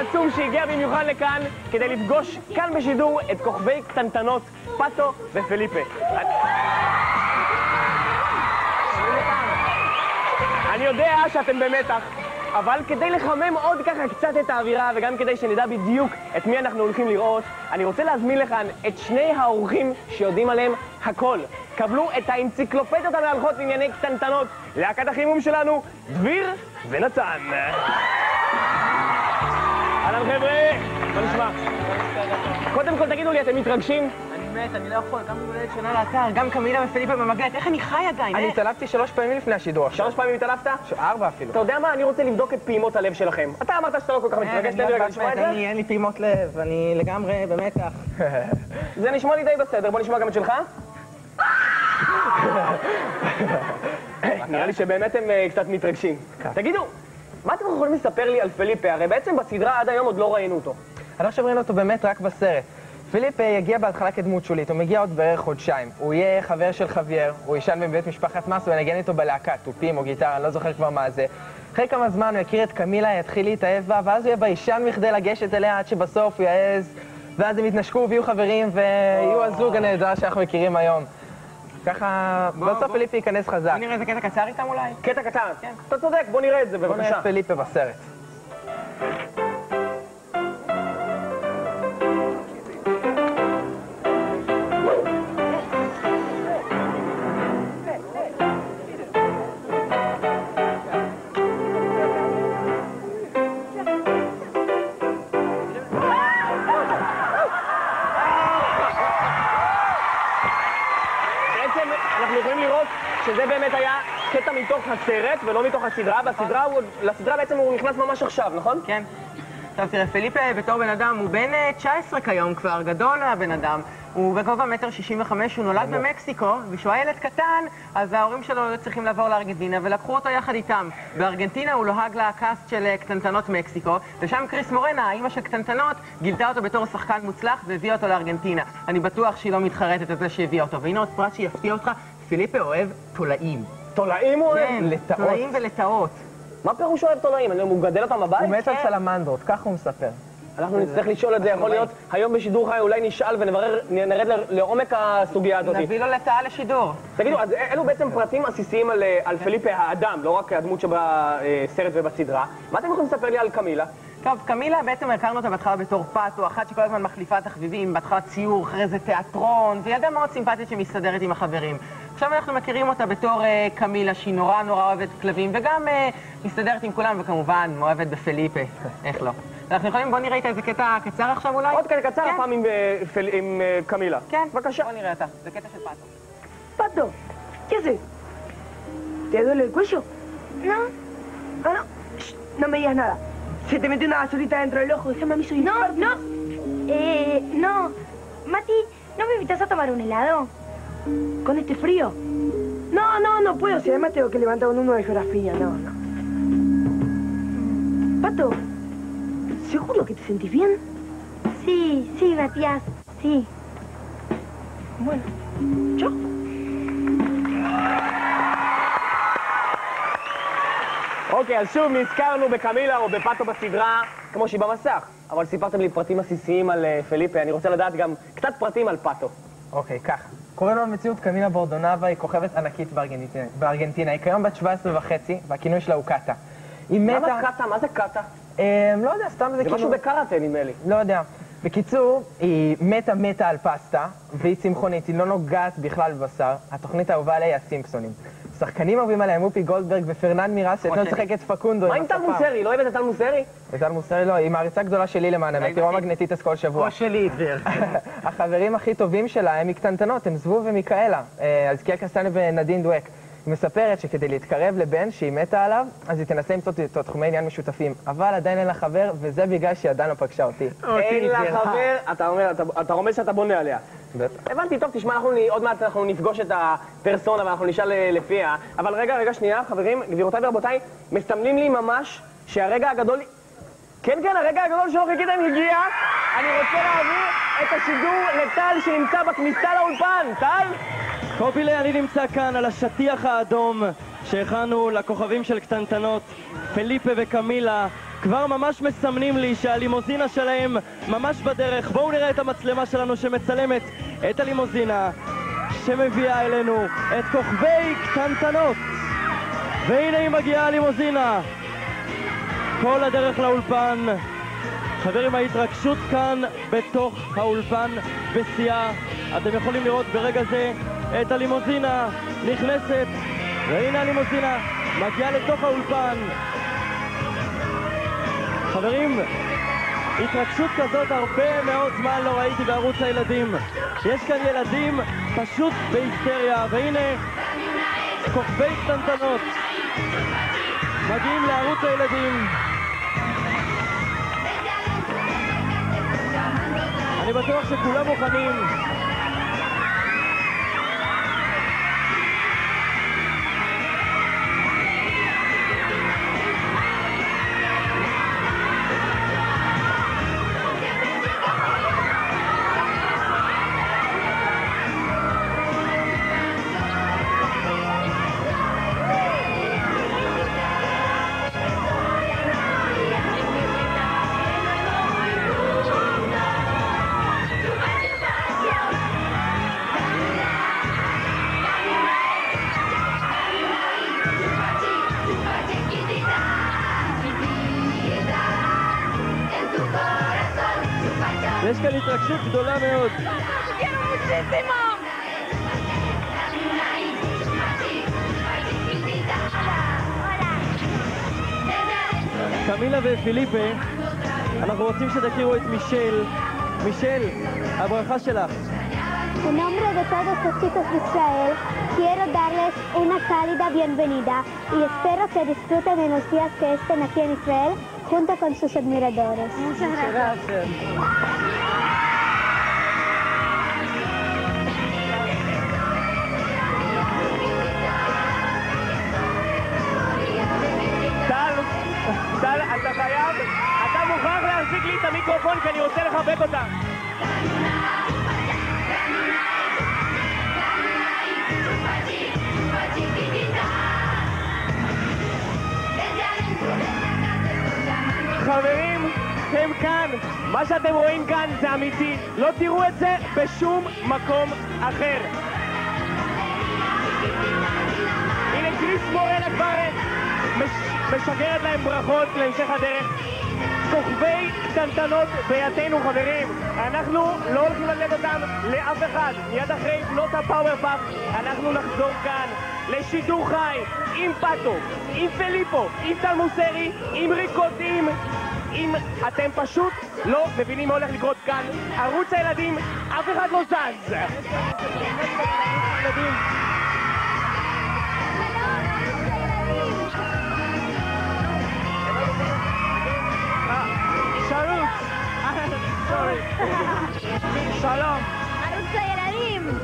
העצום שהגיע במיוחד לכאן כדי לפגוש כאן בשידור את כוכבי קטנטנות, פאטו ופליפה. אני יודע שאתם במתח, אבל כדי לחמם עוד ככה קצת את האווירה וגם כדי שנדע בדיוק את מי אנחנו הולכים לראות, אני רוצה להזמין לכאן את שני האורחים שיודעים עליהם הכל. קבלו את האנציקלופדיות המהלכות לענייני קטנטנות, להקת החימום שלנו, דביר ונתן. אהלן חבר'ה, מה נשמע? קודם כל תגידו לי, אתם מתרגשים? אני מת, אני לא יכול, גם מולדת שנה לאתר, גם קמילה ופליפה במגלת, איך אני חי עדיין? אני התעלפתי 3 פעמים לפני השידור. 3 פעמים התעלפת? 4 אפילו. אתה יודע מה? אני רוצה לבדוק את פעימות הלב שלכם. אתה אמרת שאתה לא כל כך מתרגש, תן לי רגע לשמוע את זה? אין לי פעימות לב, אני לגמרי במתח. זה נשמע לי די בסדר, בוא נשמע גם את שלך. נראה לי שבאמת הם קצת מתרגשים. תגידו, מה אתם יכולים לספר לי על פליפה? הרי בעצם בסדרה עד היום עוד לא ראינו אותו. עד עכשיו ראינו אותו באמת רק בסרט. פיליפה יגיע בהתחלה כדמות שולית, הוא מגיע עוד בערך חודשיים. הוא יהיה חבר של חווייר, הוא יישן בבית משפחת מסו ונגן איתו בלהקה, תופים או גיטרה, אני לא זוכר כבר מה זה. אחרי כמה זמן הוא יכיר את קמילה, יתחיל להתאהב בה, ואז הוא יהיה ביישן מכדי לגשת אליה עד שבסוף הוא יעז, ואז הם יתנשקו ויהיו חברים ויהיו הזוג הנהדר שאנחנו מכירים היום. ככה, בסוף פיליפה ייכנס חזק. בוא נראה איזה קטע קצר איתם אולי? קטע קטן? כן. אתה צודק, בוא נראה את זה בבקשה. בוא נראה את פיליפה בסרט. אנחנו יכולים לראות שזה באמת היה קטע מתוך הסרט ולא מתוך הסדרה. לסדרה בעצם הוא נכנס ממש עכשיו, נכון? כן. טוב, תראה, פליפה בתור בן אדם הוא בן 19 כיום כבר, גדול הבן אדם. הוא בגובה 1.65 מטר, הוא נולד במקסיקו, וכשהוא היה ילד קטן, אז ההורים שלו היו צריכים לעבור לארגנטינה ולקחו אותו יחד איתם. בארגנטינה הוא לוהג לקאסט של קטנטנות מקסיקו, ושם קריס מורנה, האמא של קטנטנות, גילתה אותו בתור שחקן מוצלח והביאה אותו לארגנטינה. אני בטוח שהיא לא מתחרטת את זה שהביאה אותו. והנה עוד פרט שיפתיע אותך, פליפה אוהב תולעים. תולעים הוא אוהב? כן, תולעים ולטאות. מה פירוש אוהב תולעים? הוא מגדל אותם בבית? הוא מת על סלמנדרות, ככה הוא מספר. אנחנו נצטרך לשאול את זה, יכול להיות היום בשידור חי, אולי נשאל ונרד לעומק הסוגיה הזאת. נביא לו לטעה לשידור. תגידו, אז אלו בעצם פרטים עסיסיים על פליפה האדם, לא רק הדמות שבסרט ובסדרה. מה אתם יכולים לספר לי על קמילה? טוב, קמילה בעצם הכרנו אותה בהתחלה בתור פאטו, אחת שכל הזמן מחליפה תחביבים, בהתחלה ציור, אחרי זה תיאטרון, וילדה מאוד סימפטית שמסתדרת עם החברים. עכשיו אנחנו מכירים אותה בתור קמילה, שהיא נורא אוהבת כלבים, וגם מסתדרת עם כולם, וכמובן אוהבת בפליפה, איך לא. אנחנו יכולים, בוא נראה איתה איזה קטע קצר עכשיו אולי? עוד קטע קצר, הפעם עם קמילה. כן, בבקשה. בוא נראה אותה, זה קטע של פאטו. Pato, ¿qué haces? ¿Te duele el cuello? No. Ah, no. Shh, no me digas nada. Se te metió una basurita dentro del ojo. Déjame a mí, soy No, experto. no. No. Mati, ¿no me invitas a tomar un helado? ¿Con este frío? No puedo. Si además tengo que levantar un 1 de geografía. No. Pato, ¿seguro que te sentís bien? Sí, Matías, sí. Bueno, ¿yo? אוקיי, אז שוב נזכרנו בקמילה או בפאטו בסדרה, כמו שהיא במסך. אבל סיפרתם לי פרטים עסיסיים על פליפה, אני רוצה לדעת גם קצת פרטים על פאטו. אוקיי, ככה. קוראים לו במציאות קמילה בורדונבה, היא כוכבת ענקית בארגנטינה. היא כיום בת 17.5, והכינוי שלה הוא קאטה. למה קאטה? מה זה קאטה? לא יודע, סתם זה זה כאילו... משהו בקראטה נדמה לי. לא יודע. בקיצור, היא מתה על פסטה, והיא צמחונית, היא לא נוגעת בכלל בבשר. התוכנית האהובה עליה היא הסימפסונים. שחקנים אוהבים עליה, מופי גולדברג ופרננד מירס, שאתמול משחק את פקונדו. מה עם טל מוסרי? לא אוהבת את טל מוסרי? את טל מוסרי לא, היא מעריצה גדולה שלי למען האמת, היא רואה מגנטיטס כל שבוע. או שלי, דביר. החברים הכי טובים שלה הם מקטנטנות, הם זבוב ומיקאלה. אז קיאל קסטני ונדין דואק. היא מספרת שכדי להתקרב לבן שהיא מתה עליו, אז היא תנסה למצוא איתו תחומי עניין משותפים. אבל עדיין אין לה חבר, וזה בגלל שהיא עדיין לא פגשה אותי. אין לה חבר? אתה רומז שאתה בונה עליה. הבנתי, טוב, תשמע, עוד מעט אנחנו נפגוש את הפרסונה ואנחנו נשאל לפיה. אבל רגע, שנייה, חברים, גבירותיי ורבותיי, מסמלים לי ממש שהרגע הגדול... כן, הרגע הגדול שלא חיכיתם הגיע. אני רוצה להעביר את השידור לטל שנמצא בכניסה לאולפן. טל? קופילה, אני נמצא כאן על השטיח האדום שהכנו לכוכבים של קטנטנות, פליפה וקמילה, כבר ממש מסמנים לי שהלימוזינה שלהם ממש בדרך. בואו נראה את המצלמה שלנו שמצלמת את הלימוזינה שמביאה אלינו את כוכבי קטנטנות. והנה היא מגיעה הלימוזינה כל הדרך לאולפן. חברים, ההתרגשות כאן בתוך האולפן בשיאה. אתם יכולים לראות ברגע זה את הלימוזינה נכנסת, והנה הלימוזינה מגיעה לתוך האולפן. חברים, התרגשות כזאת הרבה מאוד זמן לא ראיתי בערוץ הילדים. יש כאן ילדים פשוט בהיסטריה, והנה כוכבי קטנטנות מגיעים לערוץ הילדים. אני בטוח שכולם מוכנים. יש כאן התרגשות גדולה מאוד. קמילה ופיליפה, אנחנו רוצים שתכירו את מישל. מישל, הברכה שלך. En nombre de todos los chicos de Israel, quiero darles una cálida bienvenida y espero que disfruten de los días que estén aquí en Israel junto con sus admiradores. Muchas gracias. טל, אתה חייב, אתה מוכרח להחזיק לי את המיקרופון כי אני רוצה לחבק אותה. חברים, הם כאן. מה שאתם רואים כאן זה אמיתי. לא תראו את זה בשום מקום אחר. הנה קריס מורן כבר משגרת להם ברכות להמשך הדרך. כוכבי קטנטנות בידינו, חברים. אנחנו לא הולכים לתת אותם לאף אחד. מיד אחרי בנות הפאוור פאפ אנחנו נחזור כאן לשידור חי עם פאטו, עם פליפו, עם טל מוסרי, עם ריקודים. אם אתם פשוט לא מבינים מה הולך לקרות כאן, ערוץ הילדים, אף אחד לא זז. שלום. ערוץ הילדים.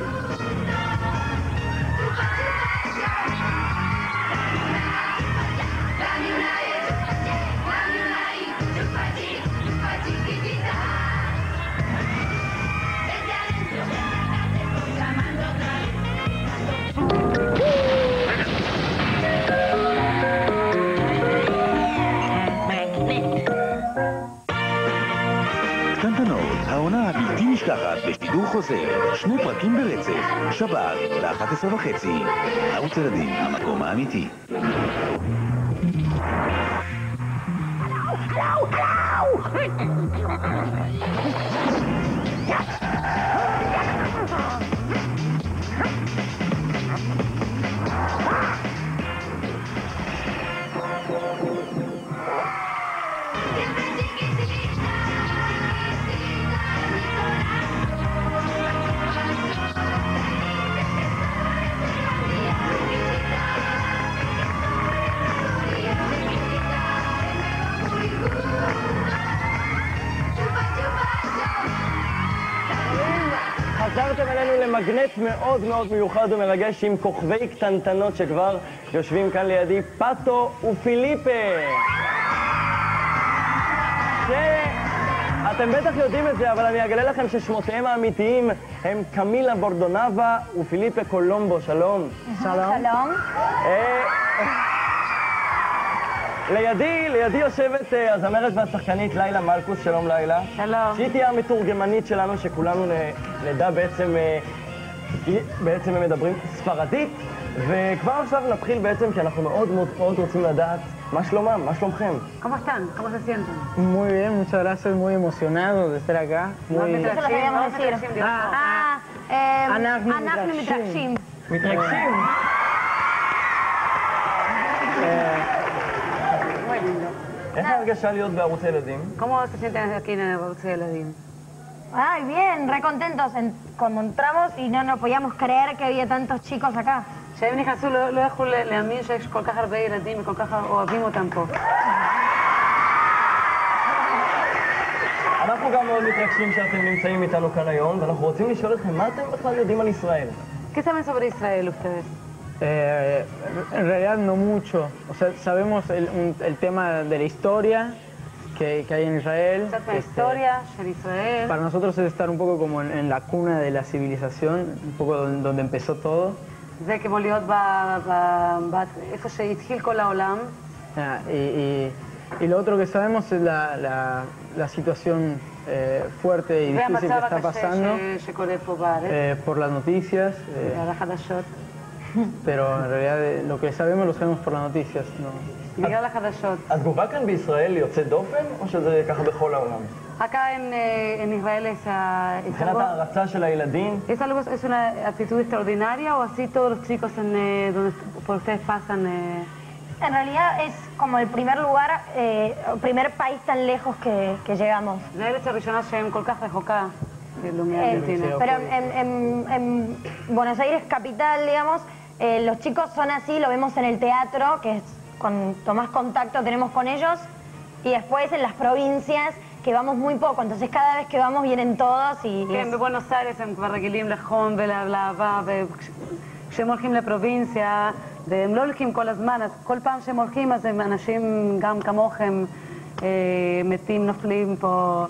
העונה הבלתי נשכחת בשידור חוזר, 2 פרקים ברצף, שבת ב-11:30. ערוץ ילדים, המקום האמיתי. חזרתם אלינו למגנט מאוד מאוד מיוחד ומרגש עם כוכבי קטנטנות שכבר יושבים כאן לידי, פאטו ופיליפה. אתם בטח יודעים את זה, אבל אני אגלה לכם ששמותיהם האמיתיים הם קמילה בורדונבה ופיליפה קולומבו. שלום. שלום. לידי יושבת הזמרת והשחקנית לילה מלכוס, שלום לילה. שלום. שהיא תהיה המתורגמנית שלנו, שכולנו נדע בעצם הם מדברים ספרדית, וכבר עכשיו נתחיל בעצם, כי אנחנו מאוד רוצים לדעת מה שלומם, מה שלומכם. ¿Cómo están? ¿Cómo se sienten? Muy bien, muchas gracias, muy emocionado de estar acá. Eso lo queríamos decir. אנחנו מתרגשים. מתרגשים? איך ההרגשה להיות בערוץ הילדים? ¿Cómo se sienten aquí en el Arroz de Ladín? Ay, bien, re contentos cuando entramos y no nos podíamos creer que había tantos chicos acá. שהם נכנסו לא יכלו להאמין שיש כל כך הרבה ילדים וכל כך אוהבים אותם פה. אנחנו גם מאוד מתרגשים שאתם נמצאים איתנו כאן היום, ואנחנו רוצים לשאול אתכם, מה אתם בכלל יודעים על ישראל? ¿Qué saben sobre Israel ustedes? En realidad no mucho. O sea, sabemos el tema de la historia que hay en Israel. קצת מההיסטוריה של ישראל. Para nosotros es estar un poco como en la cuna de la civilización, un poco donde empezó todo. זה כמו להיות איפה שהתחיל כל העולם. Y lo otro que sabemos es la situación fuerte y difícil que está pasando por las noticias. Pero en realidad lo que sabemos lo sabemos por las noticias. בגלל החדשות. התגובה כאן בישראל יוצאת דופן, או שזה ככה בכל העולם? Acá en Israel es מבחינת ההרצה של הילדים? ¿Es una actitud extraordinaria o así todos los chicos donde por ustedes pasan? En realidad es como el primer lugar, el primer país tan lejos que llegamos. זה ארץ הראשונה שהם כל כך רחוקה. Pero en Buenos Aires capital, digamos, los chicos son así, lo vemos en el teatro, que es cuanto más contacto tenemos con ellos, y después en las provincias, que vamos muy poco, entonces cada vez que vamos vienen todos y... כן, בבואנוס איירס הם כבר רגילים לחום ולאהבה, וכשהם הולכים לפרובינציה, והם לא הולכים כל הזמן, אז כל פעם שהם הולכים, אז הם אנשים גם כמוכם מתים, נופלים פה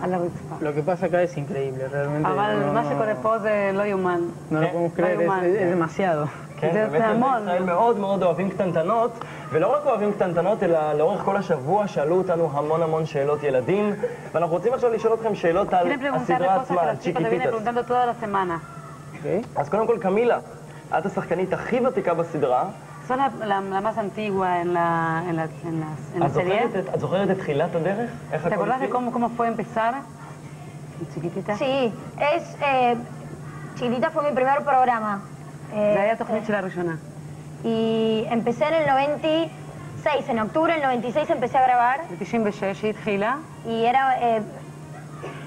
על הרצפה. Lo que pasa acá es increíble, realmente. אבל מה שקורה פה זה לא יאומן. No lo podemos creer, es demasiado. כן, באמת בישראל מאוד אוהבים קטנטנות, ולא רק אוהבים קטנטנות, אלא לאורך כל השבוע שאלו אותנו המון שאלות ילדים, ואנחנו רוצים עכשיו לשאול אתכם שאלות על הסדרה עצמה, על צ'יקיטיטס. אז קודם כל, קמילה, את השחקנית הכי ותיקה בסדרה. Son la más antigua en la serie. את זוכרת את תחילת הדרך? ¿Te acordás de cómo fue empezar? Chiquitita. Sí, Chiquitita fue mi primer programa. Y empecé en el 96, en octubre del 96 empecé a grabar. Y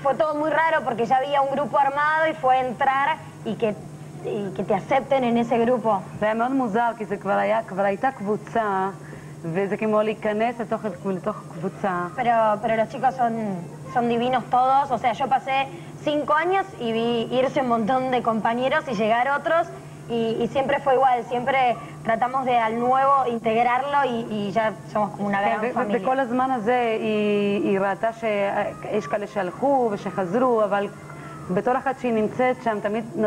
fue todo muy raro porque ya había un grupo armado y fue entrar y que te acepten en ese grupo. זה היה מאוד מוזר, כי זה כבר הייתה קבוצה, וזה כמו להיכנס לתוך קבוצה. Pero los chicos son divinos todos, o sea, yo pasé 5 años y vi irse un montón de compañeros y llegar otros, y siempre fue igual, siempre tratamos de al nuevo integrarlo y ya somos como una gran familia. וכל הזמן הזה היא ראתה שיש כאלה שהלכו ושחזרו, אבל בתור אחת שהיא נמצאת שם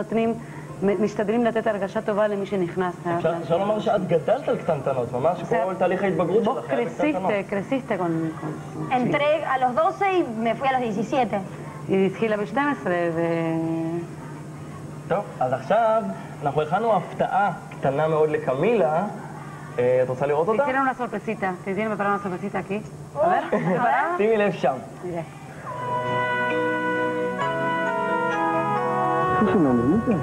תמיד משתדלים לתת הרגשה טובה למי שנכנס. אפשר לומר שאת גדלת על קטנטנות, ממש כל תהליך ההתבגרות שלך היה בקטנטנות. creciste con... Entré a los 12 y me fui a los 17. היא התחילה ב-12 טוב, אז עכשיו אנחנו הכנו הפתעה קטנה מאוד לקמילה. את רוצה לראות אותה? tiene una sorpresita. Te tiene preparada una sorpresita aquí. A ver. שימי לב שם. ¿Es una nenita?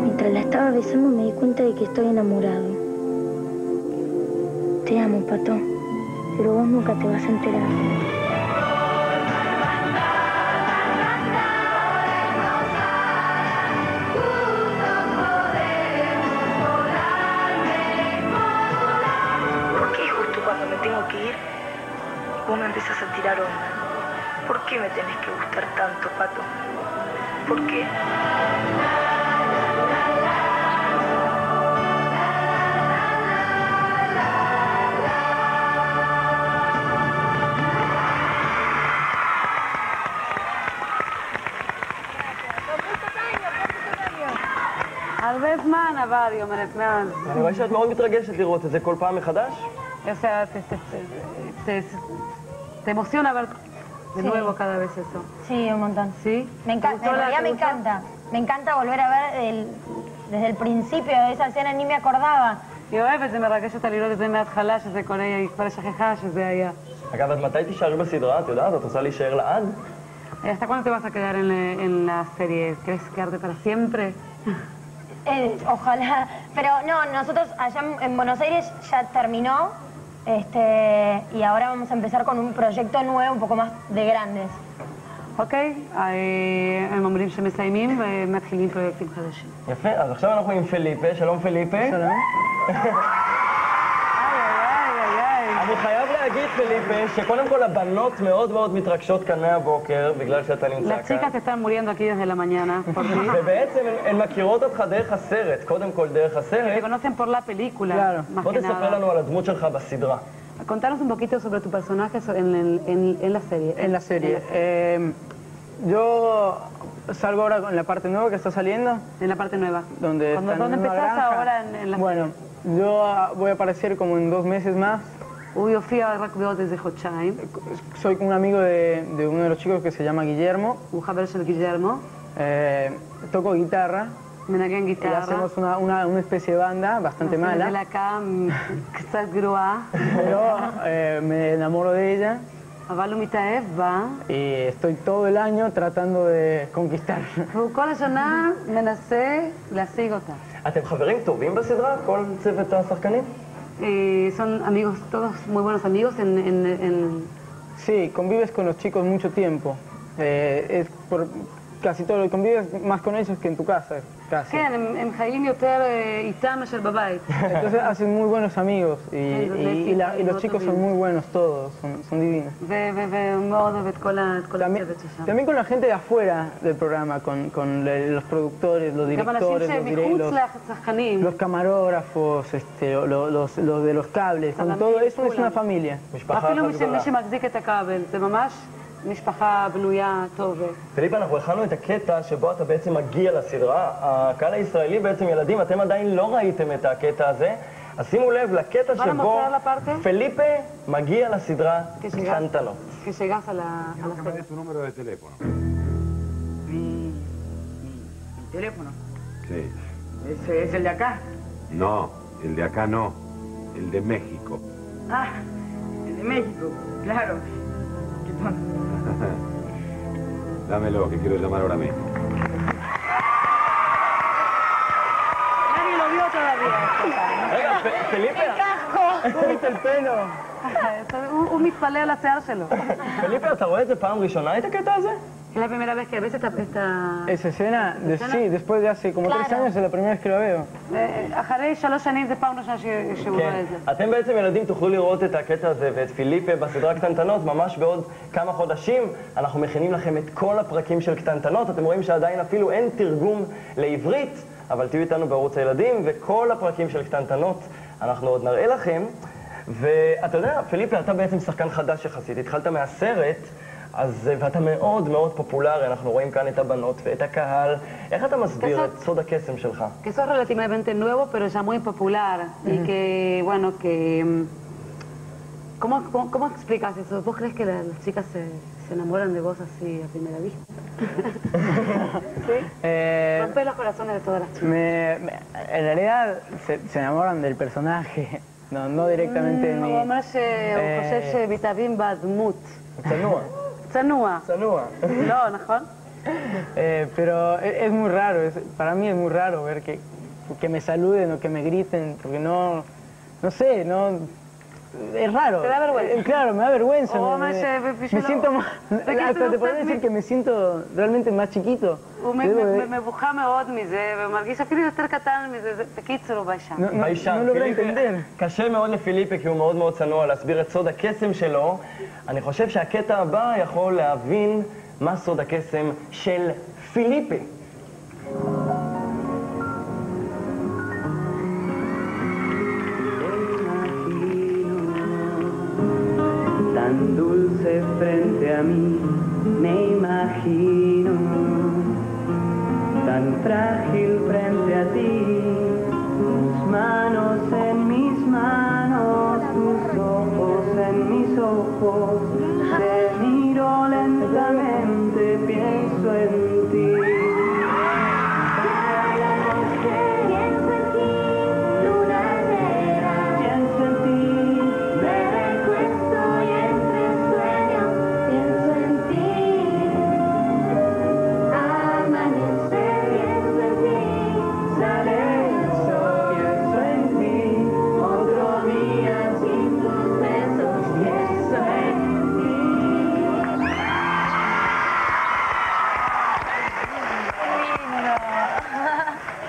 Mientras la estaba besando me di cuenta de que estoy enamorado. Te amo, Pato, pero vos nunca te vas a enterar. ¿Por qué justo cuando me tengo que ir, vos me empezás a tirar onda? ¿Por qué me tenés que gustar tanto, Pato? ¿Por qué? הרבה זמן עבר, היא אומרת, מאוד. אני רואה שאת מאוד מתרגשת לראות את זה כל פעם מחדש. O sea, te emociona ver de nuevo cada vez eso. Sí, un montón. ¿Sí? Me encanta, en realidad me encanta. Me encanta volver a ver desde el principio de esa escena, ni me acordaba. היא אוהבת, זה מרגשת אותה לראות את זה מההתחלה, שזה קורה, היא כבר שכחה שזה היה. אגב, אז מתי תישארי בסדרה? את יודעת? את רוצה להישאר לעד? ¿Hasta cuándo te vas a quedar en la serie? ¿Quieres quedarte para siempre? Ojalá. Pero no, nosotros allá en Buenos Aires ya terminó. Y ahora vamos a empezar con un proyecto nuevo, un poco más de grandes. אוקיי, הם אומרים שמסיימים ומתחילים פרויקטים חדשים. יפה, אז עכשיו אנחנו עם פליפה. שלום פליפה. שלום. אני חייב להגיד, פליפה, שקודם כל הבנות מאוד מאוד מתרגשות כאן מהבוקר, בגלל שאתה נמצא כאן. Las chicas están muriendo aquí desde la mañana por ti. ובעצם הן מכירות אותך דרך הסרט, קודם כל דרך הסרט. Te conocen por la película, más בוא que תספר nada. לנו על הדמות שלך בסדרה. Contanos un poquito sobre tu personaje en la serie. En la serie. Yo salgo ahora en la parte nueva que está saliendo. En la parte nueva. ¿Dónde empezás ahora en la serie? Bueno, yo voy a aparecer como en 2 meses más. הוא יופיע רק בעוד איזה חודשיים. Soy un amigo de uno de los chicos que se llama Guillermo. הוא חבר של גיזרמו. Toco guitarra. מנגן Y גיטרה. hacemos una especie de banda bastante זה mala. להקה קצת גרועה. Pero me enamoro de ella. אבל הוא מתאהב בה. Y estoy todo el año tratando de conquistar. והוא כל השנה מנסה להשיג אותה. אתם חברים טובים בסדרה? כל צוות השחקנים? Son amigos, todos muy buenos amigos Sí, convives con los chicos mucho tiempo. Casi todo lo convives más con ellos que en tu casa, casi. כן, הם חיים יותר איתם מאשר בבית. Entonces hacen muy buenos amigos y los chicos son muy buenos todos, son divinos. ומאוד אוהב את כל הצוות ששם. También con la gente de afuera del programa, con los productores, los directores, los camarógrafos, los de los cables, con todo eso es una familia. אפילו מי שמחזיק את הכבל, זה ממש משפחה בנויה טוב. פליפה, אנחנו הכנו את הקטע שבו אתה בעצם מגיע לסדרה. הקהל הישראלי בעצם, ילדים, אתם עדיין לא ראיתם את הקטע הזה, אז שימו לב לקטע שבו פליפה מגיע לסדרה קטנטנות. כשהגעת על הסרט. ¿Cuál es tu número de teléfono? ¿Mi teléfono? Sí. ¿Es el de acá? No, el de acá no. El de México. Ah, el de México, claro. Qué tonto. Dámelo, que quiero llamar ahora mismo. Nadie lo vio todavía. רגע, פליפה... ¿Viste el pelo? הוא מתפלא על השיער שלו. פליפה, אתה רואה את זה פעם ראשונה, את הקטע הזה? Es la primera vez que ves esta... Esa escena, sí, después de hace como 3 años es la primera vez que la veo. אחרי 3 שנים זה פעם ראשונה שהוא רואה את זה. אתם בעצם ילדים תוכלו לראות את הקטע הזה ואת פיליפה בסדרה קטנטנות ממש בעוד כמה חודשים. אנחנו מכינים לכם את כל הפרקים של קטנטנות. אתם רואים שעדיין אפילו אין תרגום לעברית, אבל תהיו איתנו בערוץ הילדים, וכל הפרקים של קטנטנות אנחנו עוד נראה לכם. ואתה יודע, פיליפה, אתה בעצם שחקן חדש יחסית. התחלת מהסרט, ואתה מאוד מאוד פופולרי. אנחנו רואים כאן את הבנות ואת הקהל. איך אתה מסביר את סוד הקסם שלך? Que sos relativamente nuevo, pero ya muy popular. Y que, bueno, que... ¿Cómo explicas eso? ¿Vos crees que las chicas se enamoran de vos así a primera vista? ¿Sí? Rompes los corazones de todas las chicas. En realidad se enamoran del personaje, no directamente de mí. ממש הוא חושב שמתאהבים בדמות. צנוע. צנוע. צנוע. לא, נכון? Pero es muy raro, para mí es muy raro ver que me saluden o que me griten, porque no sé, es raro. ¿Te da vergüenza? Claro, me da vergüenza. me siento más, hasta te podría decir que me siento realmente más chiquito. הוא מבוכה מאוד מזה, ומרגיש אפילו יותר קטן מזה, בקיצור הוא ביישן. No logra entender. קשה מאוד לפיליפה, כי הוא מאוד מאוד צנוע להסביר את סוד הקסם שלו. אני חושב שהקטע הבא יכול להבין מה סוד הקסם של פיליפה. Tan dulce frente a mí, me imagino, tan frágil frente a ti. ojos, te miro lentamente, pienso en ti. Pienso en ti, luna negra. Pienso en ti, me recuesto y entre sueños pienso en ti. Amanecer, pienso en ti, sale el sol, pienso en ti. Otro día sin tus besos, pienso en ti.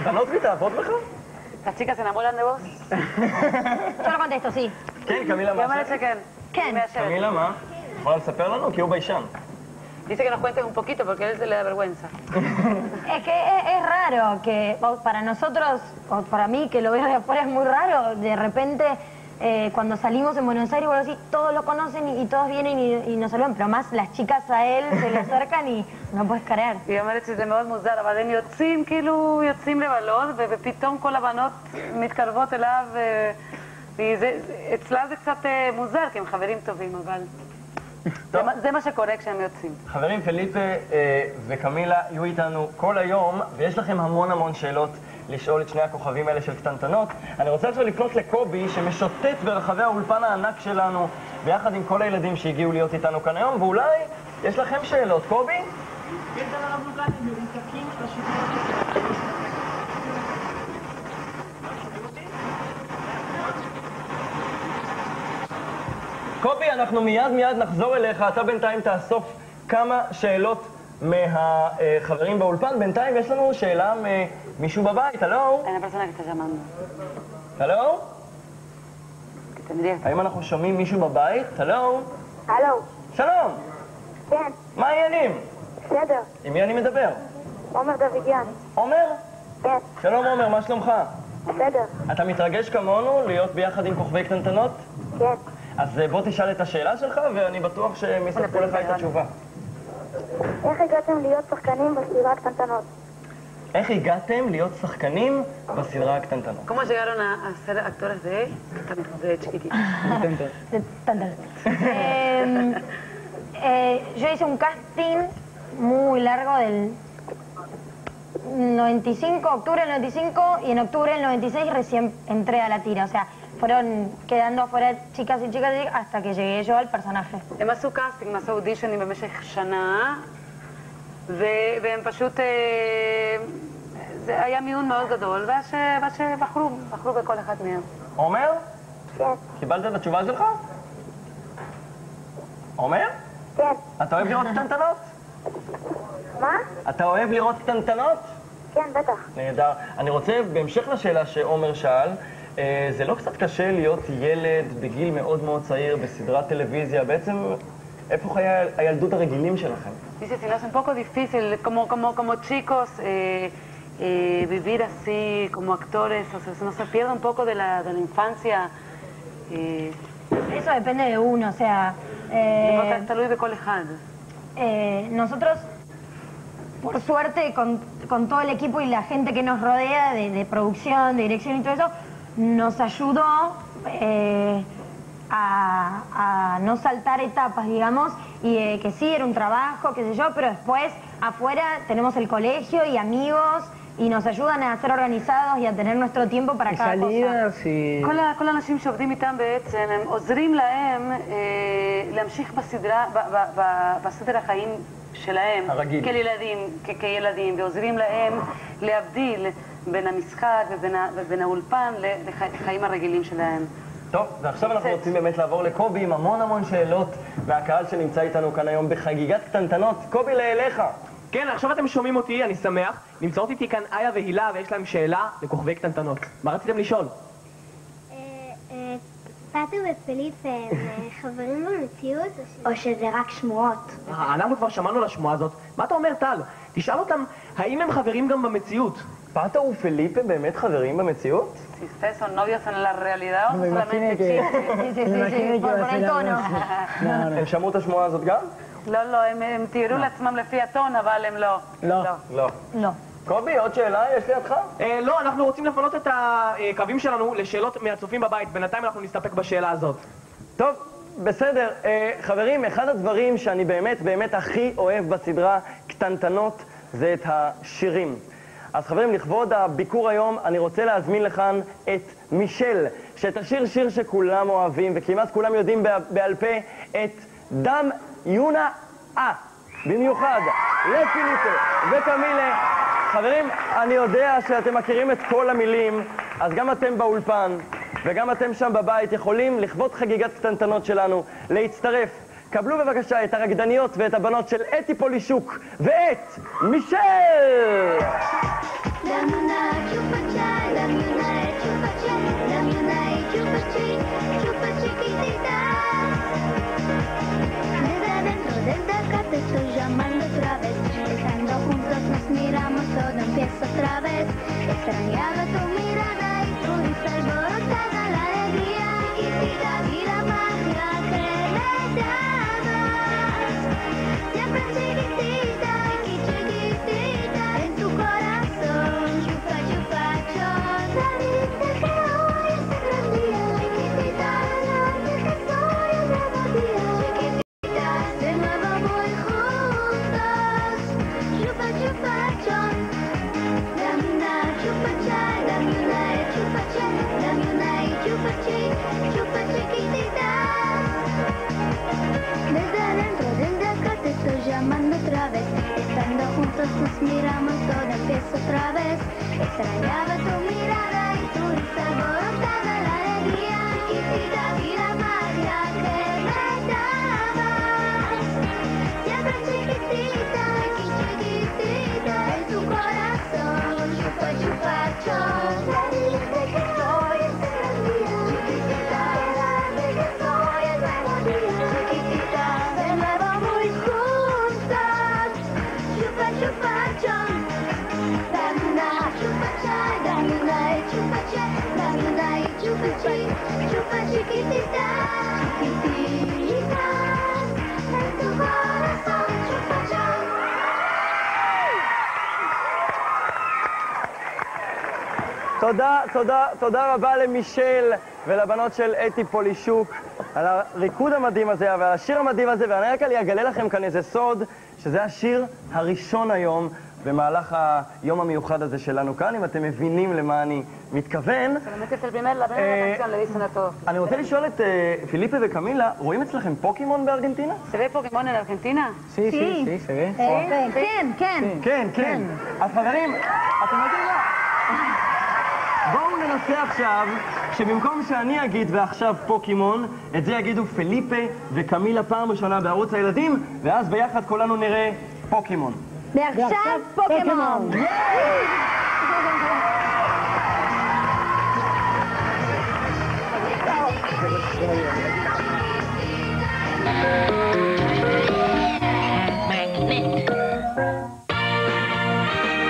בנות מתאהבות בך? Las chicas se enamoran de vos. Yo lo contesto, sí. כן, קמילה, Y מה Amaret השאלה? Sheken. כן. קמילה, מה? יכולה לספר לנו? כי הוא ביישן. Dice que nos cuentes un poquito porque a él se le da vergüenza. Es que es raro que para nosotros, o para mí que lo veo de afuera es muy raro, de repente cuando salimos en Buenos Aires, bueno, así, todos lo conocen y todos vienen y nos saludan, pero más las chicas a él se le acercan y no puedes creer. היא אומרת שזה מאוד מוזר, אבל הם יוצאים, כאילו, יוצאים לבלות, ופתאום כל הבנות מתקרבות אליו, אצלה זה קצת מוזר, כי הם חברים טובים, אבל זה מה שקורה כשהם יוצאים. חברים, פליפה וקמילה יהיו איתנו כל היום, ויש לכם המון שאלות לשאול את שני הכוכבים האלה של קטנטנות. אני רוצה עכשיו לפנות לקובי, שמשוטט ברחבי האולפן הענק שלנו, ביחד עם כל הילדים שהגיעו להיות איתנו כאן היום, ואולי יש לכם שאלות. קובי? קובי, אנחנו מיד נחזור אליך. אתה בינתיים תאסוף כמה שאלות מהחברים באולפן. בינתיים יש לנו שאלה ממישהו בבית. הלו? הלו? האם אנחנו שומעים מישהו בבית? הלו? הלו. שלום. כן. מה העניינים? בסדר. עם מי אני מדבר? עומר דוידיאן. עומר? כן. שלום עומר, מה שלומך? בסדר. אתה מתרגש כמונו להיות ביחד עם כוכבי קטנטנות? כן. אז בוא תשאל את השאלה שלך, ואני בטוח שהם יספקו לך את התשובה. איך הגעתם להיות שחקנים בסדרה קטנטנות? איך הגעתם להיות שחקנים בסדרה הקטנטנות? ¿Cómo llegaron a ser actores de chiquititos? Yo hice un casting muy largo del 95, octubre del 95, y en octubre del 96 recién entré a la tira. O sea, fueron quedando afuera chicas y chicas hasta que llegué yo al personaje. הם עשו קאסטינג, עשו אודישנים במשך שנה, והם פשוט... זה היה מיון מאוד גדול, ואז שבחרו בכל אחד מהם. עומר? כן. קיבלת את התשובה שלך? עומר? כן. אתה אוהב לראות קטנטנות? מה? אתה אוהב לראות קטנטנות? כן, בטח. נהדר. אני רוצה, בהמשך לשאלה שעומר שאל, זה לא קצת קשה להיות ילד בגיל מאוד צעיר בסדרת טלוויזיה? בעצם, איפה חיי הילדות הרגילים שלכם? Dice, si no es un poco difícil, como chicos, vivir así, como actores, o sea, no se pierde un poco de la infancia. Eso depende de uno, o sea... תלוי בכל אחד. Nosotros, por suerte, con todo el equipo y la gente que nos rodea, de producción, de dirección y todo eso, nos ayudó a no saltar etapas, digamos, y que sí, era un trabajo, qué sé yo, pero después afuera tenemos el colegio y amigos y nos ayudan a ser organizados y a tener nuestro tiempo para cada cosa. כל האנשים שעובדים איתם בעצם, הם עוזרים להם להמשיך בסדר החיים שלהם, כילדים, ועוזרים להם להבדיל בין המשחק ובין האולפן לחיים הרגילים שלהם. טוב, ועכשיו אנחנו רוצים באמת לעבור לקובי עם המון שאלות מהקהל שנמצא איתנו כאן היום בחגיגת קטנטנות. קובי, לאליך. כן, עכשיו אתם שומעים אותי, אני שמח. נמצאות איתי כאן איה והילה, ויש להם שאלה לכוכבי קטנטנות. מה רציתם לשאול? פאטו ופליפה הם חברים במציאות, או שזה רק שמועות? אנחנו כבר שמענו לשמועה הזאת. מה אתה אומר, טל? תשאל אותם, האם הם חברים גם במציאות? פאטו ופליפה באמת חברים במציאות? Si ustedes son novios en la realidad o solamente chistes. הם שמעו את השמועה הזאת גם? לא, הם תיארו לעצמם לפי הטון, אבל הם לא. לא. קובי, עוד שאלה יש לידך? לא, אנחנו רוצים לפנות את הקווים שלנו לשאלות מהצופים בבית. בינתיים אנחנו נסתפק בשאלה הזאת. טוב, בסדר. חברים, אחד הדברים שאני באמת הכי אוהב בסדרה קטנטנות זה את השירים. אז חברים, לכבוד הביקור היום, אני רוצה להזמין לכאן את מישל, שתשיר שיר שכולם אוהבים, וכמעט כולם יודעים בעל פה, את דם יונה במיוחד לפיליפה וקמילה. חברים, אני יודע שאתם מכירים את כל המילים, אז גם אתם באולפן וגם אתם שם בבית יכולים לכבוד חגיגת קטנטנות שלנו להצטרף. קבלו בבקשה את הרקדניות ואת הבנות של אתי פולישוק ואת מישל! Estoy llamando otra vez, estando juntos nos miramos, todo empieza otra vez. Extrañaba tu mirada y tu risa alborotada, la alegría chiquitita y la magia que me dabas. Siempre chiquitita, chiquitita, en tu corazón, chupa chupachón. Sabiste que hoy es el gran día, chiquitita, delante que soy un nuevo día. Chiquitita, de nuevo muy juntos, chupa chupachón. Dame una chupacha, dame una chupacha, dame una chupachi, chupa chiquitita. Desde adentro, desde acá te estoy llamando otra vez. Estando juntos nos miramos, todo empieza otra vez. Extrañaba tu mirada y tu risa alborotada, la alegría chiquitita y la magia que me dabas. Siempre chiquitita, chiquitita, en tu corazón, chupa chupachón. Te dije que hoy es el gran día, chiquitita, delante que soy el nuevo día. Chiquitita, de nuevo muy juntos, chupa chupachón. Dame una chupacha, dame una chupacha, dame una chupachi, chupa chiquitita, chiquitita, en tu corazón, chupachón. תודה רבה למישל ולבנות של אתי פולישוק על הריקוד המדהים הזה ועל השיר המדהים הזה, ואני רק אגלה לכם כאן איזה סוד, שזה השיר הראשון היום במהלך היום המיוחד הזה שלנו כאן, אם אתם מבינים למה אני מתכוון. אני רוצה לשאול את פיליפה וקמילה, רואים אצלכם פוקימון בארגנטינה? ¿Se ve Pokémon en Argentina? Sí, se ve. כן. אז חברים, אתם יודעים מה? בואו ננסה עכשיו שבמקום שאני אגיד ועכשיו פוקימון, את זה יגידו פיליפה וקמילה פעם ראשונה בערוץ הילדים, ואז ביחד כולנו נראה פוקימון. ועכשיו פוקימון.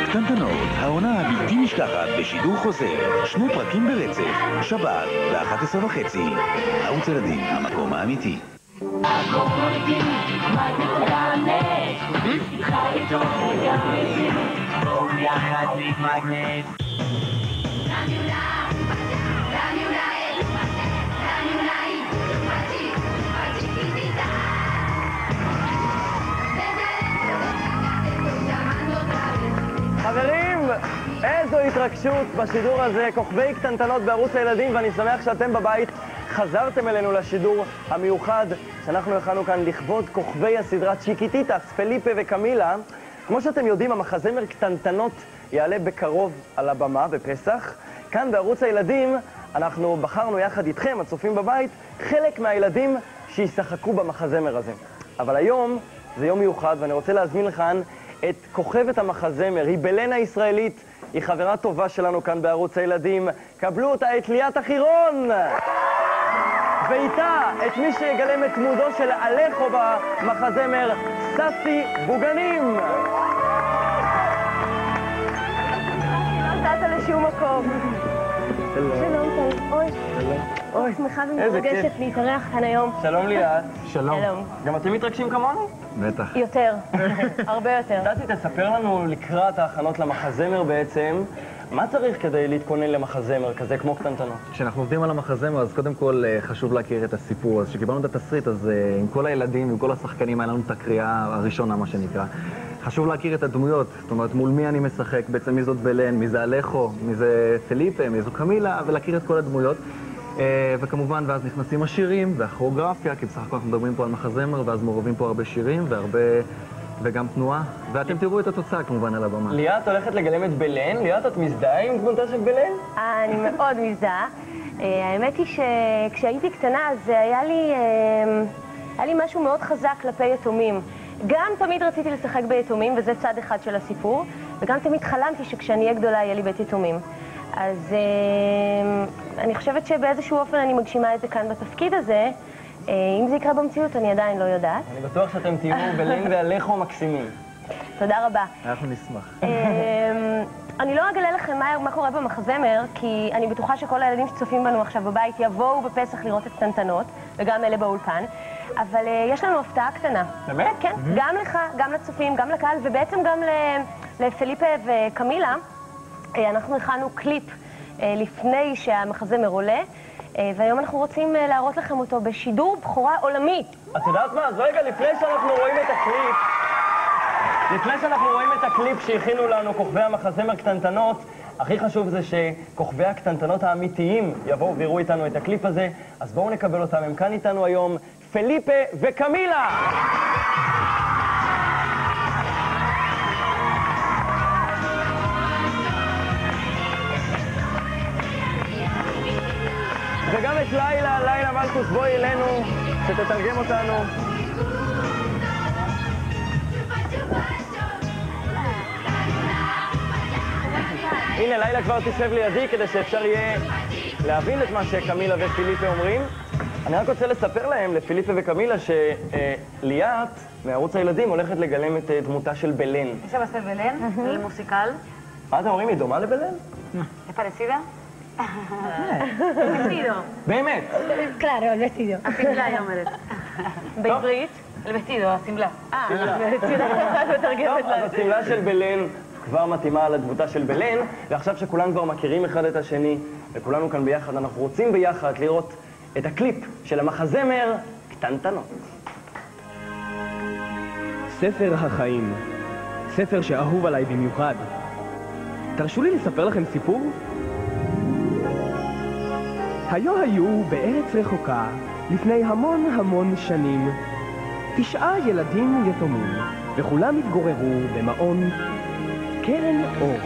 קטנטנות, העונה הבלתי נשכחת בשידור חוזר, 2 פרקים ברצף, שבת ב-11:30. ערוץ ילדים, המקום האמיתי. חברים, איזו התרגשות בשידור הזה, כוכבי קטנטנות בערוץ הילדים, ואני שמח שאתם בבית חזרתם אלינו לשידור המיוחד שאנחנו הכנו כאן לכבוד כוכבי הסדרה צ'יקיטיטס, פיליפה וקמילה. כמו שאתם יודעים, המחזמר קטנטנות יעלה בקרוב על הבמה בפסח. כאן בערוץ הילדים אנחנו בחרנו יחד איתכם, הצופים בבית, חלק מהילדים שישחקו במחזמר הזה. אבל היום זה יום מיוחד ואני רוצה להזמין לכאן את כוכבת המחזמר, היא בלנה ישראלית, היא חברה טובה שלנו כאן בערוץ הילדים. קבלו אותה, את ליאת החירון! ואיתה את מי שיגלם את דמותו של אלכו במחזמר, ססי בוגנים! לא נתת לשום מקום. שלום, אוי. אני שמחה ומתרגשת להתארח כאן היום. שלום ליאת. שלום. גם אתם מתרגשים כמונו? בטח. יותר, הרבה יותר. דעתי, תספר לנו לקראת ההכנות למחזמר בעצם, מה צריך כדי להתכונן למחזמר כזה כמו קטנטנות? כשאנחנו עובדים על המחזמר, אז קודם כל חשוב להכיר את הסיפור. אז כשקיבלנו את התסריט, אז עם כל הילדים, עם כל השחקנים, היה לנו את הקריאה הראשונה, מה שנקרא. חשוב להכיר את הדמויות, זאת אומרת, מול מי אני משחק, בעצם מי זאת בלן, מי זה אלכו, מי זה פליפה, מי זו קמילה, ולהכיר את כל הדמויות. וכמובן, ואז נכנסים השירים והכוריאוגרפיה, כי בסך הכל אנחנו מדברים פה על מחזמר, ואז מעורבים פה הרבה שירים וגם תנועה, ואתם תראו את התוצאה כמובן על הבמה. ליאת הולכת לגלם את בלן. ליאת, את מזדהה עם דמותה של בלן? אני מאוד מזדהה. האמת היא שכשהייתי קטנה, אז היה לי משהו מאוד חזק כלפי יתומים. גם תמיד רציתי לשחק ביתומים, וזה צד אחד של הסיפור, וגם תמיד חלמתי שכשאני אהיה גדולה יהיה לי בית יתומים. אז אני חושבת שבאיזשהו אופן אני מגשימה את זה כאן בתפקיד הזה. אם זה יקרה במציאות, אני עדיין לא יודעת. אני בטוח שאתם תהיו בלן ואלכו מקסימים. תודה רבה. אנחנו נשמח. אני לא אגלה לכם מה קורה במחזמר, כי אני בטוחה שכל הילדים שצופים בנו עכשיו בבית יבואו בפסח לראות את קטנטנות, וגם אלה באולפן. אבל יש לנו הפתעה קטנה. באמת? כן, גם לך, גם לצופים, גם לקהל, ובעצם גם לפליפה וקמילה. אנחנו הכנו קליפ לפני שהמחזמר עולה, והיום אנחנו רוצים להראות לכם אותו בשידור בכורה עולמית. את יודעת מה? אז רגע, לפני שאנחנו רואים את הקליפ שהכינו לנו כוכבי המחזמר קטנטנות, הכי חשוב זה שכוכבי הקטנטנות האמיתיים יבואו ויראו איתנו את הקליפ הזה, אז בואו נקבל אותם. הם כאן איתנו היום, פליפה וקמילה! וגם את לילה מלכוס, בואי אלינו, שתתרגם אותנו. הנה, לילה כבר תשב לידי כדי שאפשר יהיה להבין את מה שקמילה ופליפה אומרים. אני רק רוצה לספר להם, לפליפה וקמילה, שליאת, מערוץ הילדים, הולכת לגלם את דמותה של בלן. ¿Esa va a ser Belén? ¿El musical? מה אתם אומרים? היא דומה לבלן? ¿Es parecida? El vestido. באמת? Claro, el vestido. השמלה, היא אומרת. בעברית? El vestido, השמלה. טוב, אז השמלה של בלן כבר מתאימה לדמותה של בלן, ועכשיו שכולם כבר מכירים אחד את השני, וכולנו כאן ביחד, אנחנו רוצים ביחד לראות את הקליפ של המחזמר קטנטנות. ספר החיים, ספר שאהוב עליי במיוחד. תרשו לי לספר לכם סיפור? היו בארץ רחוקה, לפני המון שנים, 9 ילדים יתומים, וכולם התגוררו במעון קרן אור.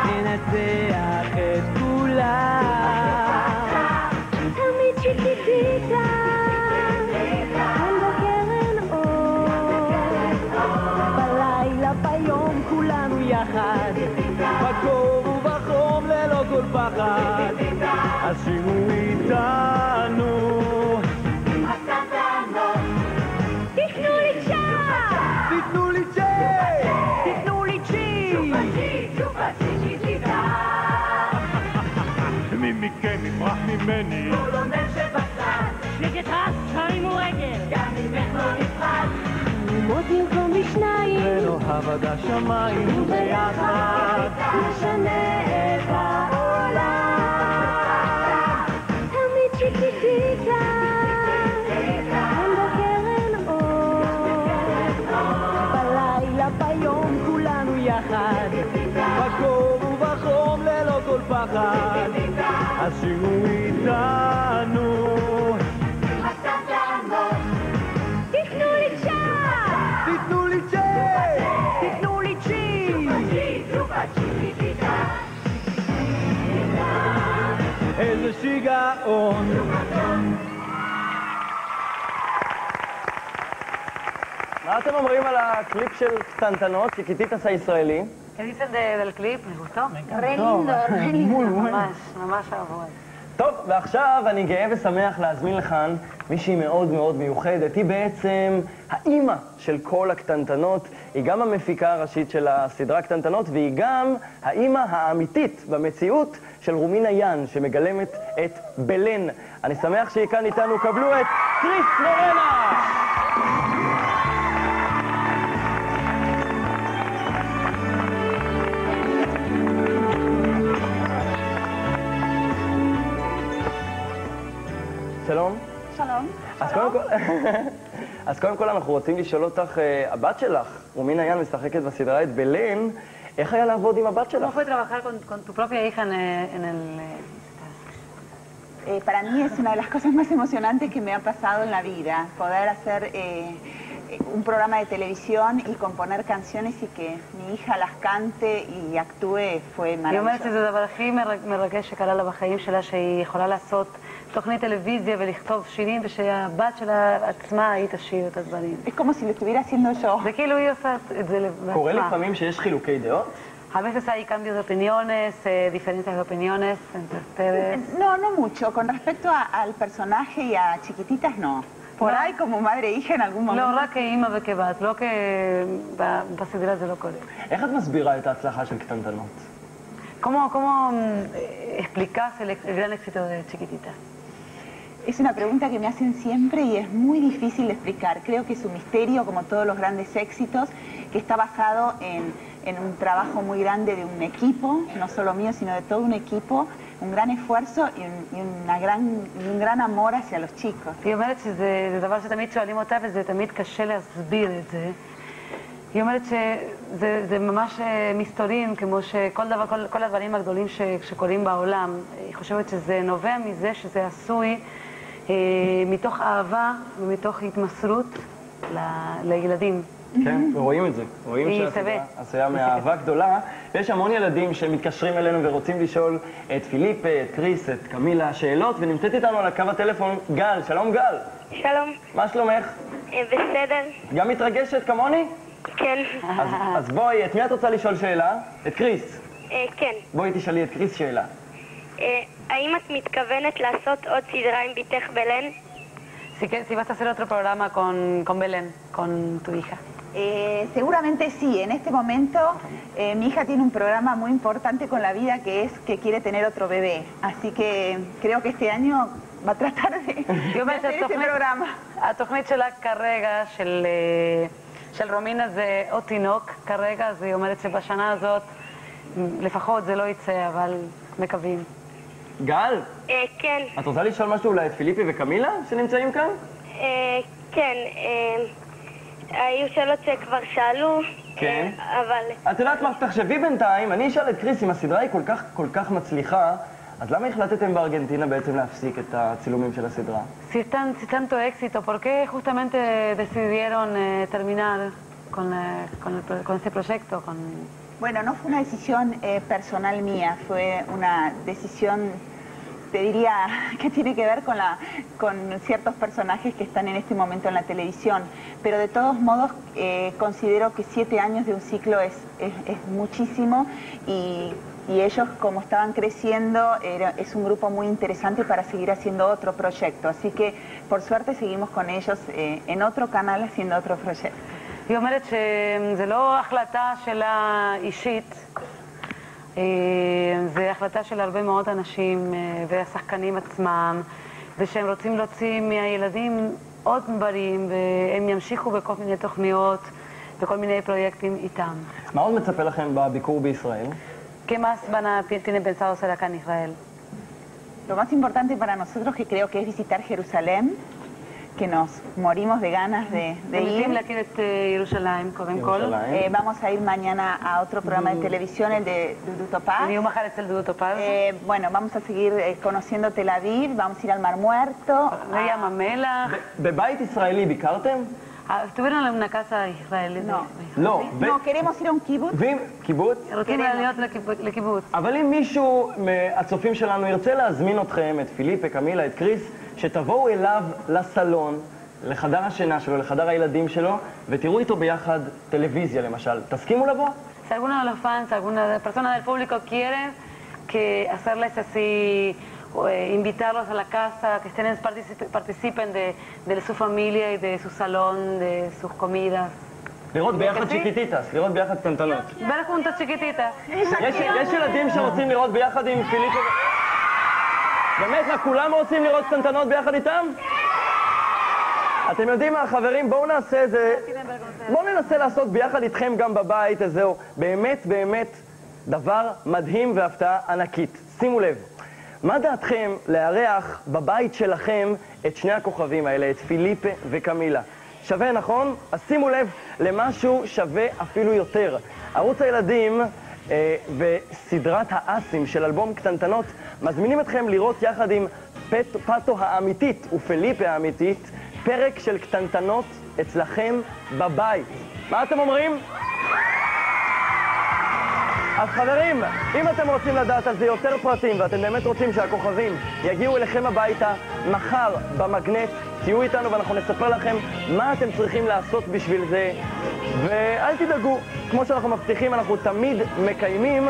ננצח את כולם. תמיד שיטיטיקה כאן בקרן אור, בלילה ביום כולנו יחד, בקור ובחום ללא כל פחד, אז שירו איתנו. תיתנו לי צ'אפ! תיתנו לי צ'אפ! תיתנו לי מי מכם יברח ממני? כל אומר שבצד נגד רס תרימו רגל, גם אם איך לא נפחד ללמוד במקום בשניים ונאהב עד השמיים ביחד נשנה את העולם. תמיד שיטיטיקה כאן בקרן אור, בלילה ביום כולנו יחד, בקור ובחום ללא כל פחד, אז שירו איתנו. תיתנו לי צ'אפ! איזה שיגעון. מה אתם אומרים על הקליפ של קטנטנות, צ'יקיטיטס הישראלי? ¿Qué dicen del clip? ¿Les gustó? Re lindo, re lindo. ממש אהבו. טוב, ועכשיו אני גאה ושמח להזמין לכאן מישהי מאוד מאוד מיוחדת. היא בעצם האימא של כל הקטנטנות, היא גם המפיקה הראשית של הסדרה קטנטנות, והיא גם האימא האמיתית במציאות של רומינה יאן, שמגלמת את בלן. אני שמח שהיא כאן איתנו, קבלו את קריס מורנה! שלום. שלום. אז קודם כל אנחנו רוצים לשאול אותך, הבת שלך, רומינה יאן, משחקת בסדרה את בלן, איך היה לעבוד עם הבת שלך? ¿Cómo fue trabajar con tu propia hija en el... Para mí es una de las cosas más emocionantes que me ha pasado en la vida, poder hacer un programa de televisión y componer canciones y que mi hija las cante y actúe fue היא אומרת maravilloso. שזה הדבר הכי מרגש שקרה לה בחיים שלה, שהיא יכולה לעשות תוכנית טלוויזיה ולכתוב שירים, ושהבת שלה עצמה היא תשאיר את הדברים. Es como si lo estuviera haciendo yo. זה כאילו היא עושה את זה בעצמה. קורה לפעמים שיש חילוקי דעות? A veces hay cambios de opiniones, diferencias de opiniones entre ustedes. No, no mucho. Con respecto al personaje y a Chiquititas, no. Por ahí como madre e hija en algún momento. לא, רק כאימא וכבת, לא בסדרה זה לא קורה. איך את מסבירה את ההצלחה של קטנטנות? ¿Cómo explicas el gran éxito de Chiquititas? Es una pregunta que me hacen siempre y es muy difícil de explicar. Creo que es un misterio, como todos los grandes éxitos, que está basado en un trabajo muy grande de un equipo, no solo mío, sino de todo un equipo, un gran esfuerzo y un gran amor hacia los chicos. היא אומרת שזה דבר שתמיד שואלים אותה וזה תמיד קשה להסביר את זה. היא אומרת שזה ממש מסתורים, כמו כל הדברים הגדולים שקורים בעולם. היא חושבת שזה נובע מזה שזה עשוי מתוך אהבה ומתוך התמסרות לילדים. כן, ורואים את זה. רואים שהסדרה עשויה מאהבה גדולה. ויש המון ילדים שמתקשרים אלינו ורוצים לשאול את פיליפה, את קריס, את קמילה שאלות, ונמצאת איתנו על הקו הטלפון גל. שלום גל. שלום. מה שלומך? בסדר. גם מתרגשת כמוני? כן. אז בואי, את מי את רוצה לשאול שאלה? את קריס. כן. בואי תשאלי את קריס שאלה. האם את מתכוונת לעשות עוד סדרה עם ביתך בלן? Si vas a hacer otro programa con Belén, con tu hija. Seguramente sí. En este momento mi hija tiene un programa muy importante con la vida que es que quiere tener otro bebé. Así que creo que este año va a tratar de hacer ese programa. התוכנית שלה כרגע, של רומינה זה עוד תינוק כרגע, אז היא אומרת שבשנה הזאת לפחות זה לא יצא, אבל מקווים. גל? כן. את רוצה לשאול משהו אולי את פיליפי וקמילה שנמצאים כאן? כן. היו שאלות שכבר שאלו, כן. אבל... את יודעת מה, תחשבי בינתיים, אני אשאל את קריס, אם הסדרה היא כל כך מצליחה, אז למה החלטתם בארגנטינה בעצם להפסיק את הצילומים של הסדרה? Si tanto éxito, ¿por qué justamente decidieron terminar con este proyecto? Bueno, no fue una decisión personal mía, fue una decisión, te diría, que tiene que ver con ciertos personajes que están en este momento en la televisión. Pero de todos modos considero que 7 años de un ciclo es muchísimo y ellos, como estaban creciendo, es un grupo muy interesante para seguir haciendo otro proyecto. Así que, por suerte, seguimos con ellos en otro canal haciendo otro proyecto. היא אומרת שזה לא החלטה שלה אישית, זה החלטה של הרבה מאוד אנשים והשחקנים עצמם, ושהם רוצים להוציא מהילדים עוד דברים, והם ימשיכו בכל מיני תוכניות, בכל מיני פרויקטים איתם. מה עוד מצפה לכם בביקור בישראל? ¿Qué más tienen pensado hacer acá en Israel? Lo más importante para nosotros que creo que es visitar Jerusalén, que nos morimos de ganas de ir. Vamos a ir mañana a otro programa de televisión, el de Dudu Topaz. Bueno, vamos a seguir conociendo Tel Aviv, vamos a ir al Mar Muerto. בבית ישראלי ביקרתם? ¿Estuvieron en una casa israelית? לא. No, queremos ir a un kibbutz. קיבוץ? רוצים להיות לקיבוץ. אבל אם מישהו מהצופים שלנו ירצה להזמין אתכם, את פיליפה, קמילה, את קריס, שתבואו אליו לסלון, לחדר השינה שלו, לחדר הילדים שלו, ותראו איתו ביחד טלוויזיה למשל. תסכימו לבוא? Si alguno de los fans, alguna persona del público quiere que hacerles así, invitarlos a la casa, que participen de su familia y de su salón, de sus comidas. לראות ביחד צ'יקיטיטס, לראות ביחד קטנטנות. ver juntos chiquititas. יש ילדים שרוצים לראות ביחד עם פיליפה? באמת, מה, כולם רוצים לראות קטנטנות ביחד איתם? אתם יודעים מה, חברים, בואו נעשה איזה... בואו ננסה לעשות ביחד איתכם גם בבית, איזהו באמת באמת דבר מדהים והפתעה ענקית. שימו לב, מה דעתכם לארח בבית שלכם את שני הכוכבים האלה, את פיליפה וקמילה? שווה, נכון? אז שימו לב למשהו שווה אפילו יותר. ערוץ הילדים וסדרת האסים של אלבום קטנטנות מזמינים אתכם לראות יחד עם פאטו האמיתית ופיליפה האמיתית פרק של קטנטנות אצלכם בבית. מה אתם אומרים? אז חברים, אם אתם רוצים לדעת על זה יותר פרטים ואתם באמת רוצים שהכוכבים יגיעו אליכם הביתה מחר במגנט, תהיו איתנו ואנחנו נספר לכם מה אתם צריכים לעשות בשביל זה. ואל תדאגו, כמו שאנחנו מבטיחים אנחנו תמיד מקיימים,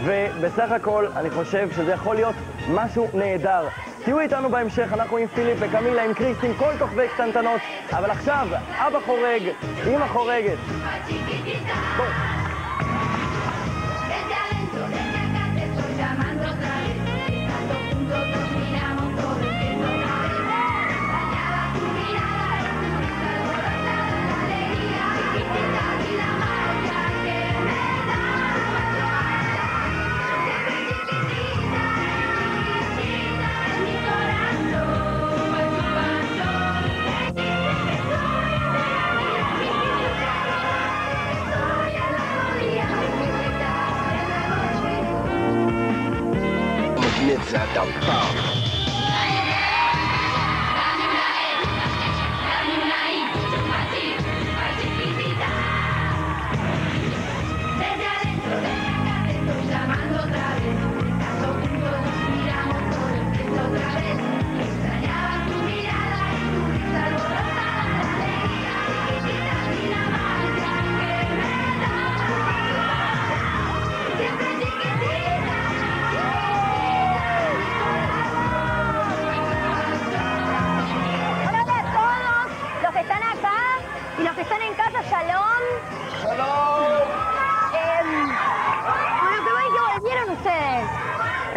ובסך הכל אני חושב שזה יכול להיות משהו נהדר. תהיו איתנו בהמשך, אנחנו עם פיליפ וקמילה, עם קריס, עם כל כוכבי קטנטנות. אבל עכשיו, אבא חורג, אמא חורגת. בואו.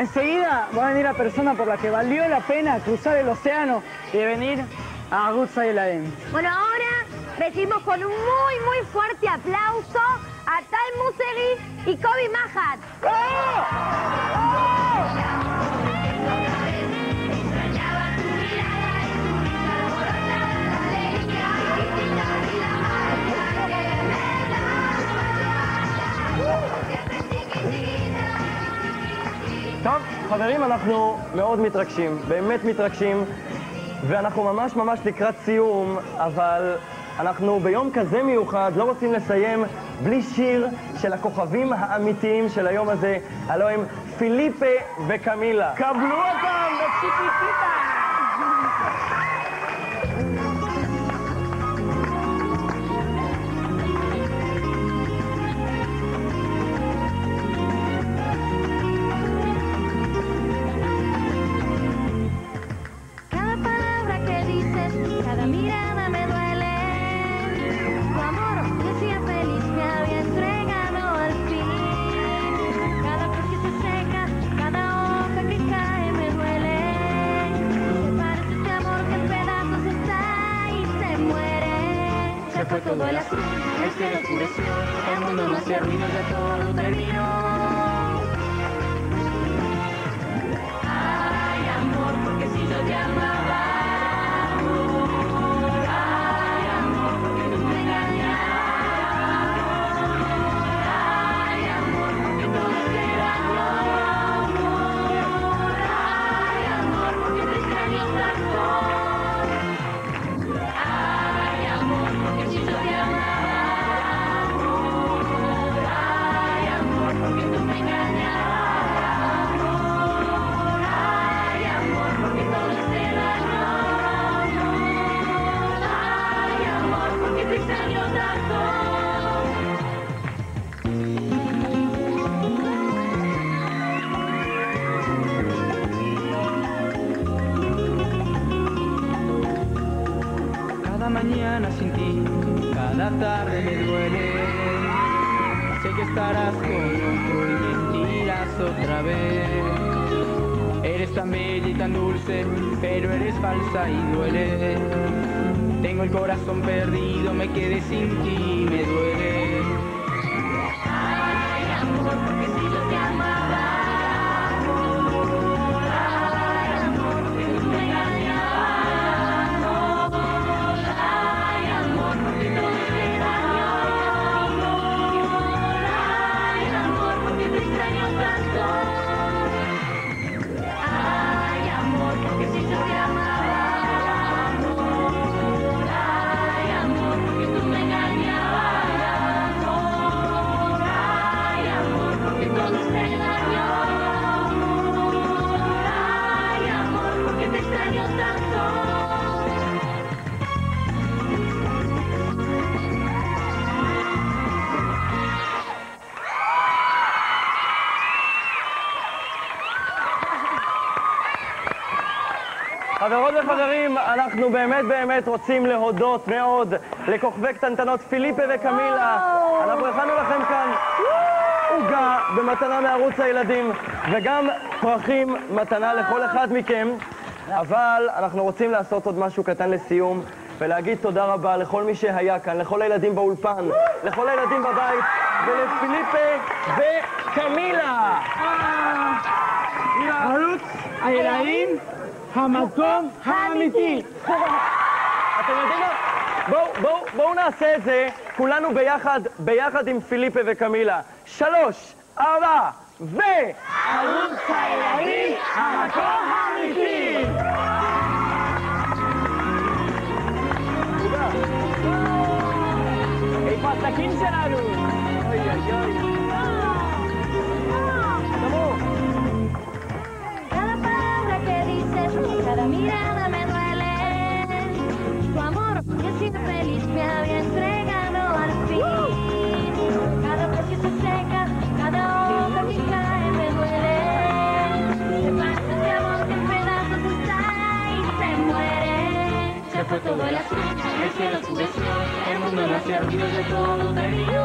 Enseguida va a venir la persona por la que valió la pena cruzar el océano y venir a Arutz Hayeladem. Bueno, ahora recibimos con un muy fuerte aplauso a Tal Musegui y Kobi Mahat. טוב, חברים, אנחנו מאוד מתרגשים, באמת מתרגשים, ואנחנו ממש לקראת סיום, אבל אנחנו ביום כזה מיוחד לא רוצים לסיים בלי שיר של הכוכבים האמיתיים של היום הזה, הלוא הם פיליפה וקמילה. קבלו אותם בצ'יקיטיטה! Fue todo el azul, el cielo oscureció, el mundo no se arruinó, ya todo terminó. Ay, amor, porque si yo te amaba, amor, ay, amor, porque no me engañaba, ay, amor, porque todo te dañó, amor, ay, amor, porque te extraño tanto, ay, amor, porque mañana sin ti, cada tarde me duele. Sé que estarás con otro y mentirás otra vez. Eres tan bella y tan dulce, pero eres falsa y duele. Tengo el corazón perdido, me quedé sin ti, me duele. Ay, amor, porque si yo te amaba. חברות וחברים, אנחנו באמת רוצים להודות מאוד לכוכבי קטנטנות פיליפה וקמילה. אנחנו הכנו לכם כאן עוגה במתנה מערוץ הילדים וגם פרחים מתנה לכל אחד מכם. אבל אנחנו רוצים לעשות עוד משהו קטן לסיום ולהגיד תודה רבה לכל מי שהיה כאן, לכל הילדים באולפן, לכל הילדים בבית ולפיליפה וקמילה. ערוץ הילדים, המקום האמיתי. אתם יודעים מה? בואו נעשה את זה כולנו ביחד עם פיליפה וקמילה. 3, 4 ו... ערוץ הילדים, המקום האמיתי. איפה הסכין שלנו? אוי אוי אוי. Cada mirada me duele, tu amor que sin feliz me había entregado al fin. Cada vez que se seca, cada hoja que cae me duele. Se parte este amor que en pedazos está y se muere. Se fue todo el azul, el cielo oscureció, el mundo nació, Dios de todo perdió.